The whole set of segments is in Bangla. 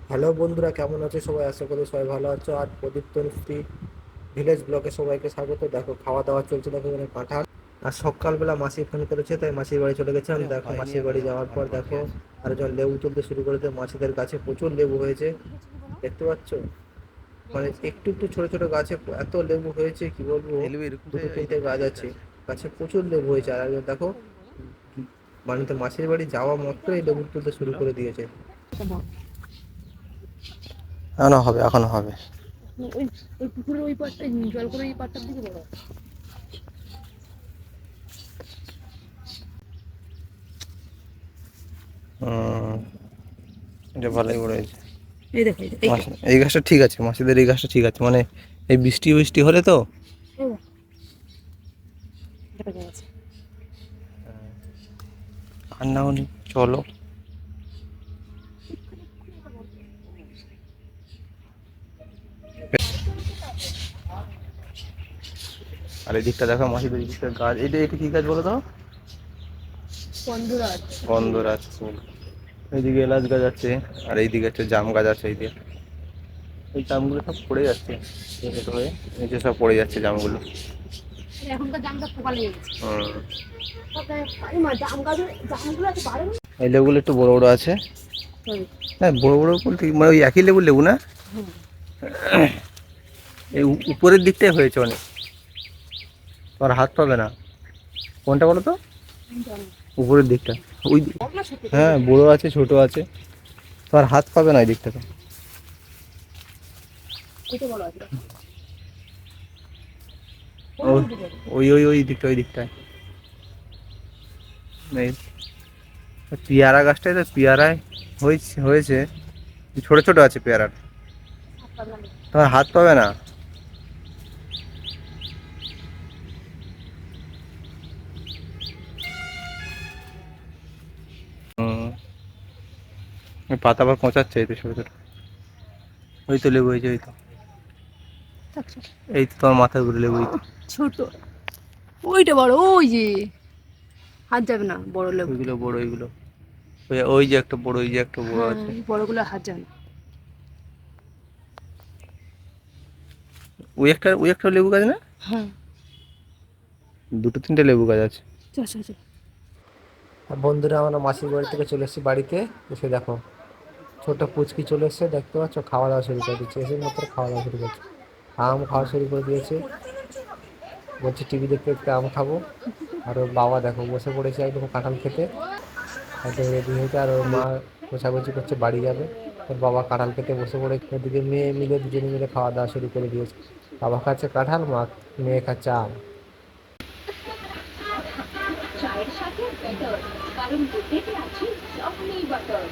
হ্যালো বন্ধুরা, কেমন আছো সবাই? আশা করি সবাই ভালো আছো। আর প্রদীপ তনুশ্রী ভিলেজ ব্লকে সবাইকে স্বাগত। দেখো খাওয়া দাওয়া চলছে, দেখো এখানে কাঁঠাল। আর সকালবেলা মাসি ফোন করেছে, তাই মাসির বাড়ি চলে গেছিলাম। দেখো মাসির বাড়ি যাওয়ার পর দেখো আর যখন লেবু তুলতে শুরু করেছে, মাসিদের গাছে প্রচুর লেবু হয়েছে, দেখতে পাচ্ছ। মানে একটু একটু ছোট ছোট গাছে এত লেবু হয়েছে কি বলবো। দুটো তিনটে গাছ আছে, গাছে প্রচুর লেবু হয়েছে। আর একজন দেখো মানে তো মাসির বাড়ি যাওয়া মাত্রই লেবু তুলতে শুরু করে দিয়েছে। এখনো হবে, এখনো হবে। ওই ওই পুকুরের ওই পাড়টা, জল করে ওই পাড়টার দিকে বড়। এটা ভালোই বড় হয়েছে। এই দেখো এইটা এই গাছটা ঠিক আছে, মাসিদের এই গাছটা ঠিক আছে, মানে এই বৃষ্টি বৃষ্টি হলে তো এটা গাছ। আর না হলে চলো। আর এই দিকটা দেখো, মাসিদের এই দিকটা গাছ, এটা এটা কি গাছ বলো তো? গন্ধরাজ। গন্ধরাজ ফুল। এইদিকে এলাচ গাছ আছে, আর এইদিকে একটা জাম গাছ আছে। এইদিকে এই জামগুলো সব পড়ে যাচ্ছে, ছোটো হয়ে নিচে সব পড়ে যাচ্ছে জামগুলো। এখনকার জামটা পোকা লেগে গেছে। হুম। জাম গাছে জামগুলো আছে বাড়ে না। এই লেবুগুলো একটু বড় বড় আছে। হুম। হ্যাঁ, বড় বড় বলতে মানে ওই একই লেবুর লেবু না? হুম। এই উপরের দিকটাই হয়েছে অনেক, তোমার হাত পাবে না। কোনটা বলো তো? উপরের দিকটা। ওই হ্যাঁ, বড় আছে ছোট আছে, তোমার হাত পাবে না ওই দিকটাতে। এটা বড় আছে। ও- ওই ওই ওই দিকটা, ওই দিকটায় এই পেয়ারা গাছটাই তো, পেয়ারায় হয়েছে হয়েছে ছোট ছোট আছে পেয়ারার, তোমার হাত পাবে না। হুম। ওই পাতা আবার কোঁচাচ্ছে, এই তো ছোট ছোট। ওই তো লেবু হয়েছে, ওই তো, এই তো তোমার মাথার উপরে লেবু, এই তো। ছোট ওইটা বড়, ওই যে হাত যাবে না বড় লেবু। ওইগুলো বড়, ওইগুলো ওই ওই যে একটা বড়, ওই যে একটা বড় হ্যাঁ, আছে। বড়গুলো হাত যাবে না। ওই একটা লেবু গাছ না? হ্যাঁ। দুটো তিনটে লেবু গাছ আছে। চল চল চল। আর বন্ধুরা, আমরা মাসির বাড়ি থেকে চলে এসেছি বাড়িতে। এসে দেখো ছোট পুচকি চলে এসেছে, দেখতে পাচ্ছ, খাওয়া দাওয়া শুরু করে দিচ্ছে। এসে মাত্র খাওয়া দাওয়া শুরু করছে, আম খাওয়া শুরু করে দিয়েছে। বলছে টিভি দেখতে দেখতে আম খাবো। আর ওর বাবা দেখো বসে পড়েছে একদম কাঁঠাল খেতে, একদম রেডি হয়েছে। আর ওর মা গোছাগুছি করছে, বাড়ি যাবে। ওর বাবা কাঁঠাল খেতে বসে পড়ে, ওদিকে মেয়ে মিলে দুজনে মিলে খাওয়া দাওয়া শুরু করে দিয়েছে। বাবা খাচ্ছে কাঁঠাল, মা মেয়ে খাচ্ছে আম। চায়ের সাথে বাটার, কারণ দুধেতে আছে সব নেই বাটার।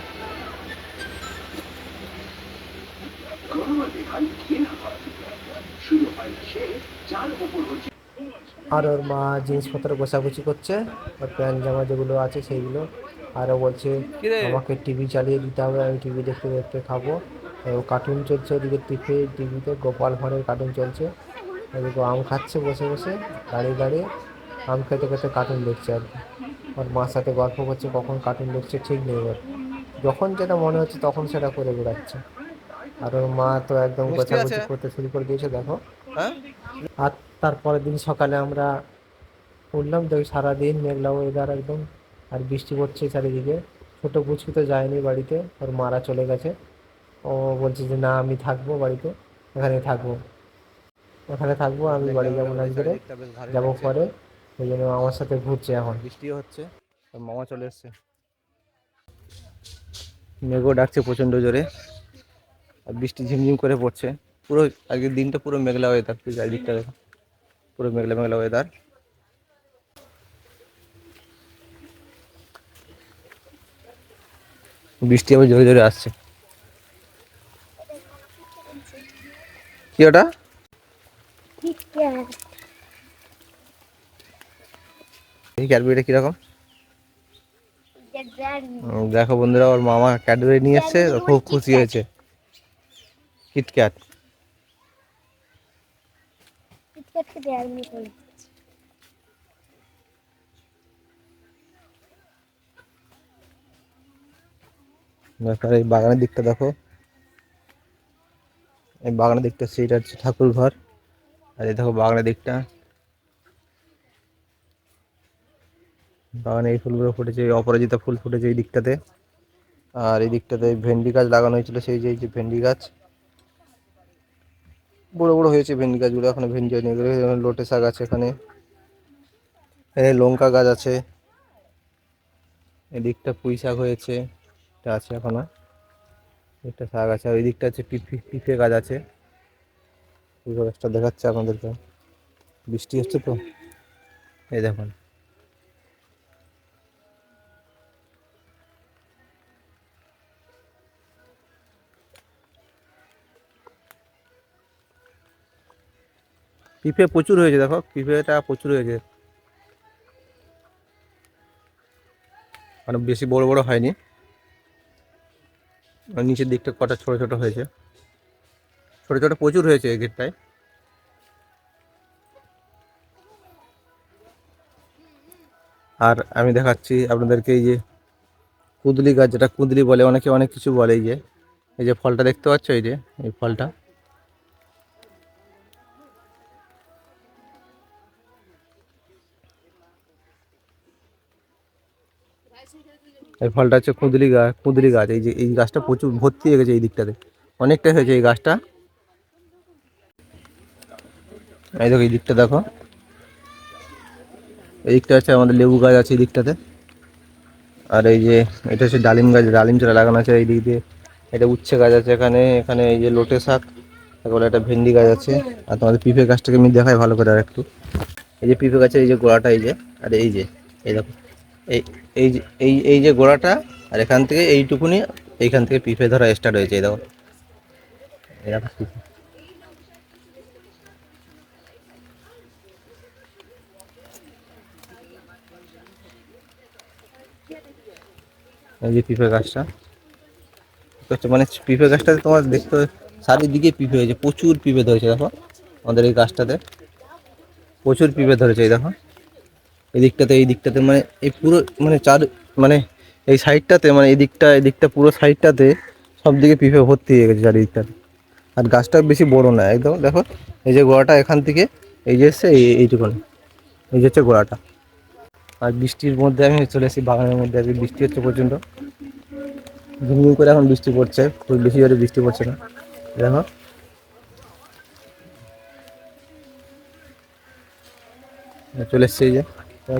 আর ওর মা জিনিসপত্র গোছাগুছি করছে, ওর প্যান্ট জামা যেগুলো আছে সেইগুলো। আরও বলছে কিরে? আমাকে টিভি চালিয়ে দিতে হবে, আমি টিভি দেখতে দেখতে খাবো। ও কার্টুন চলছে ওদিকে, টিভিতে গোপাল ভাঁড়ের কার্টুন চলছে। ওদিকে আম খাচ্ছে বসে বসে, দাঁড়িয়ে দাঁড়িয়ে আম খেতে খেতে কার্টুন দেখছে আর কি। ওর মার সাথে গল্প করছে, কখন কার্টুন দেখছে ঠিক নেই ওর। যখন যেটা মনে হচ্ছে তখন সেটা করে বেড়াচ্ছে। আর ওর মা তো একদম মিষ্টি আছে? গোছাগুছি করতে শুরু করে দিয়েছে দেখো। হ্যাঁ। আর তারপরের দিন সকালে আমরা উঠলাম, তো সারাদিন মেঘলা ওয়েদার একদম, আর বৃষ্টি পড়ছে চারিদিকে। ছোট পুচকু তো যায়নি বাড়িতে, ওর মারা চলে গেছে। ও বলছে যে না, আমি থাকবো বাড়িতে, এখানে থাকবো, এখানে থাকবো, আমি মেঘলা বাড়ি মেঘলা যাবো না করে আজকে, চারিদিকটা বেশ ভালোই যাবো লাগছে। পরে। ওই জন্য আমার সাথে ঘুরছে এখন। বৃষ্টিও হচ্ছে, আর মামা চলে এসছে। মেঘও ডাকছে প্রচণ্ড জোরে, আর বৃষ্টি ঝিমঝিম করে পড়ছে। পুরো আজকের দিনটা পুরো মেঘলা ওয়েদার, চারিদিকটা দেখো, পুরো মেঘলা মেঘলা ওয়েদার। বৃষ্টি আবার জোরে জোরে আসছে। কি ওটা? এই ক্যাডবেরিটা কিরকম? দেখো বন্ধুরা, ওর মামা ক্যাডবেরি নিয়ে এসছে, ও খুব খুশি হয়েছে। কিটক্যাট। দেখো এই বাগানের দিকটা দেখো, এই বাগানের দিকটা সেইটা হচ্ছে ঠাকুর ঘর। আর এই দেখো বাগানের দিকটা, বাগানে এই ফুলগুলো ফুটেছে, এই অপরাজিতা ফুল ফুটেছে এই দিকটাতে। আর এই দিকটাতে ভেন্ডি গাছ লাগানো হয়েছিল, সেই যে এই যে ভেন্ডি গাছ বড় বড় হয়েছে ভেন্ডি গাছগুলো, এখনো ভেন্ডি হয়নি। এগুলো লোটে শাক আছে এখানে, এখানে লঙ্কা গাছ আছে, এদিকটা পুঁই শাক হয়েছে, এটা আছে এখনো, একটা শাক আছে। আর ওই দিকটা আছে পিঁপে গাছ আছে, পিঁপে গাছটা দেখাচ্ছে আপনাদেরকে। বৃষ্টি হচ্ছে তো, এই দেখুন। পিঁপে প্রচুর হয়েছে, দেখো পিঁপেটা প্রচুর হয়েছে, মানে বেশি বড় বড় হয়নি। আর নিচের দিকটা কটা ছোট ছোট হয়েছে, ছোট ছোট প্রচুর হয়েছে এই গেটটায়। আর আমি দেখাচ্ছি আপনাদেরকে এই যে কুঁদলি গাছ, যেটা কুঁদলি বলে, অনেকে অনেক কিছু বলে। এই যে ফলটা দেখতে পাচ্ছ, এই যে এই ফলটা, এই ফলটা হচ্ছে কুঁদলি গাছ। কুঁদলি গাছ, এই যে এই গাছটা প্রচুর ভর্তি হয়ে গেছে এই দিকটাতে, অনেকটাই হয়েছে এই গাছটা। এই দেখো এই দিকটা দেখো, এই দিকটা আছে আমাদের লেবু গাছ আছে এই দিকটাতে। আর এই যে এটা হচ্ছে ডালিম গাছ, ডালিম চারা লাগানো আছে এই দিক দিয়ে। এটা উচ্ছে গাছ আছে এখানে, এখানে এই যে লোটে শাক, তারপরে একটা ভেন্ডি গাছ আছে। আর তোমাদের পিঁপে গাছটাকে আমি দেখাই ভালো করে আর একটু। এই যে পিঁপে গাছের এই যে গোড়াটা, এই যে, আর এই যে এই দেখো, এই এই যে এই যে গোড়াটা, আর এখান থেকে এইটুকুনি, এইখান থেকে পিঁপে ধরা স্টার্ট হয়েছে। এই দেখো, এই দেখো পিঁপে। এই যে পিঁপে গাছটা হচ্ছে, মানে পিঁপে গাছটাতে তোমার দেখতে চারিদিকে পিঁপে হয়েছে, প্রচুর পিঁপে ধরেছে। দেখো আমাদের এই গাছটাতে প্রচুর পিঁপে ধরেছে, এই দেখো এই দিকটাতে, এই দিকটাতে, মানে এই পুরো, মানে মানে এই সাইডটাতে, মানে এই দিকটা পুরো সাইডটাতে সব দিকে পিঁপে ভর্তি হয়ে গেছে চারিদিকটাতে। আর গাছটা বেশি বড় না, একদম দেখো এই যে গোড়াটা এখান থেকে এই যে এসছে এইটুকুনি, এই যে হচ্ছে গোড়াটা। আর বৃষ্টির মধ্যে আমি চলে এসেছি বাগানের মধ্যে, আজকে বৃষ্টি হচ্ছে প্রচণ্ড, ঝুমঝুম করে এখন বৃষ্টি পড়ছে, খুব বেশি জোরে বৃষ্টি পড়ছে না। দেখো চলে এসছে এই যে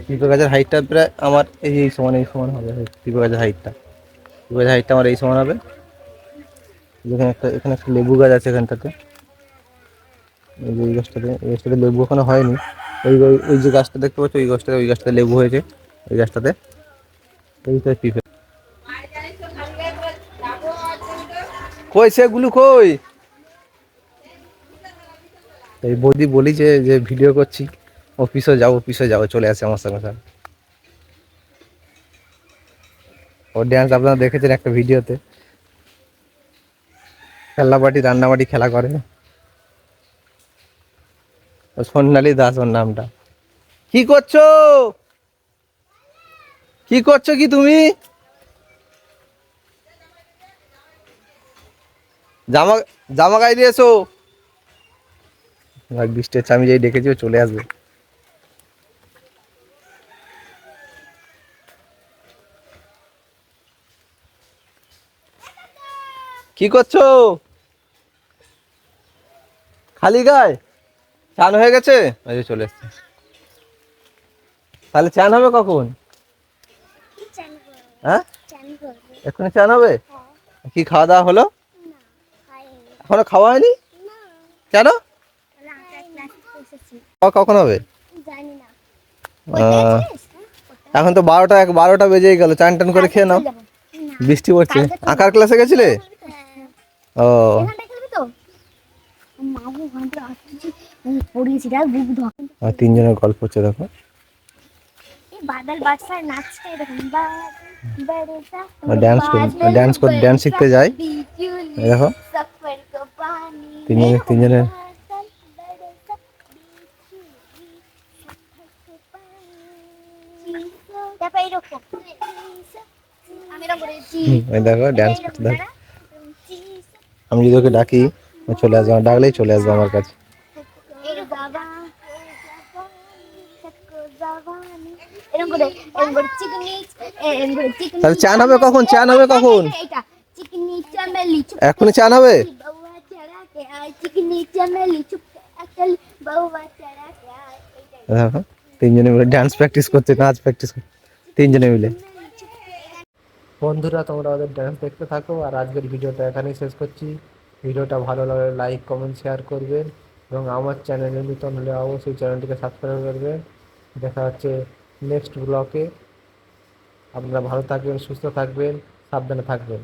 পিঁপে গাছের হাইটটা প্রায় আমার এই সমান হবে। পিঁপে গাছের হাইটটা, পিঁপে গাছের হাইটটা আমার এই সমান হবে। এখানে একটা লেবু গাছ আছে এখানটাতে, এই গাছটাতে লেবু এখনো হয়নি। ওই যে গাছটা দেখতে পাচ্ছ, ওই গাছটাতে লেবু হয়েছে, ওই গাছটাতে। এইটা পিঁপে কই, সেগুলো কই? এই বৌদি বলি যে ভিডিও করছি, অফিসে যাবো, চলে আসে আমার সঙ্গে সঙ্গে। ওর ড্যান্স আপনারা দেখেছেন একটা ভিডিওতে, খেলনাবাটি রান্নাবাটি খেলা করে। ও সোনালী দাস ওর নামটা। কি করছো, কি করছো কি তুমি? জামা জামা গায়ে দিয়ে এসো। বৃষ্টি হচ্ছে, আমি যেই ডেকেছি ও চলে আসবে। কি করছো? খালি গায়ে? চান হয়ে গেছে? এই যে চলে এসছে। তাহলে চান হবে কখন? হ্যাঁ, এক্ষুনি চান হবে? কি খাওয়া দাওয়া হলো? এখনো খাওয়া হয়নি? কেন? কখন হবে? এখন তো 12টা বেজেই গেল, চান টান করে খেয়ে নাও। বৃষ্টি পড়ছে। আঁকার ক্লাসে গেছিলে? ও, আর তিনজনের গল্প হচ্ছে দেখো। ড্যান্স শিখতে যাই, দেখো তিনজনের দেখো ড্যান্স করতে। দেখো আমি যদি ওকে ডাকি চলে আসবে, আমার ডাকলেই চলে আসবে আমার কাছে। এরকম করে চিকনি এরকম করে চিকনি তাহলে চান হবে কখন? চান হবে কখন? এইটা চিকনি চামেলি এখনই চান হবে? বউয়া চড়া কে আয় চিকনি চামেলি চুপকে আকাল বউয়া চড়া কে আয় এইটাই দেখো তিনজনে মিলে ডান্স প্র্যাকটিস করছে, নাচ প্র্যাকটিস করছে তিনজনে মিলে। বন্ধুরা তোমরা ওদের ডান্স দেখতে থাকো, আর আজকের ভিডিওটা এখানেই শেষ করছি। ভিডিওটা ভালো লাগলে লাইক কমেন্ট শেয়ার করবেন, এবং আমার চ্যানেলে নতুন হলে অবশ্যই চ্যানেলটিকে সাবস্ক্রাইব করবেন। দেখা হচ্ছে নেক্সট ব্লগে। আপনারা ভালো থাকবেন, সুস্থ থাকবেন, সাবধানে থাকবেন।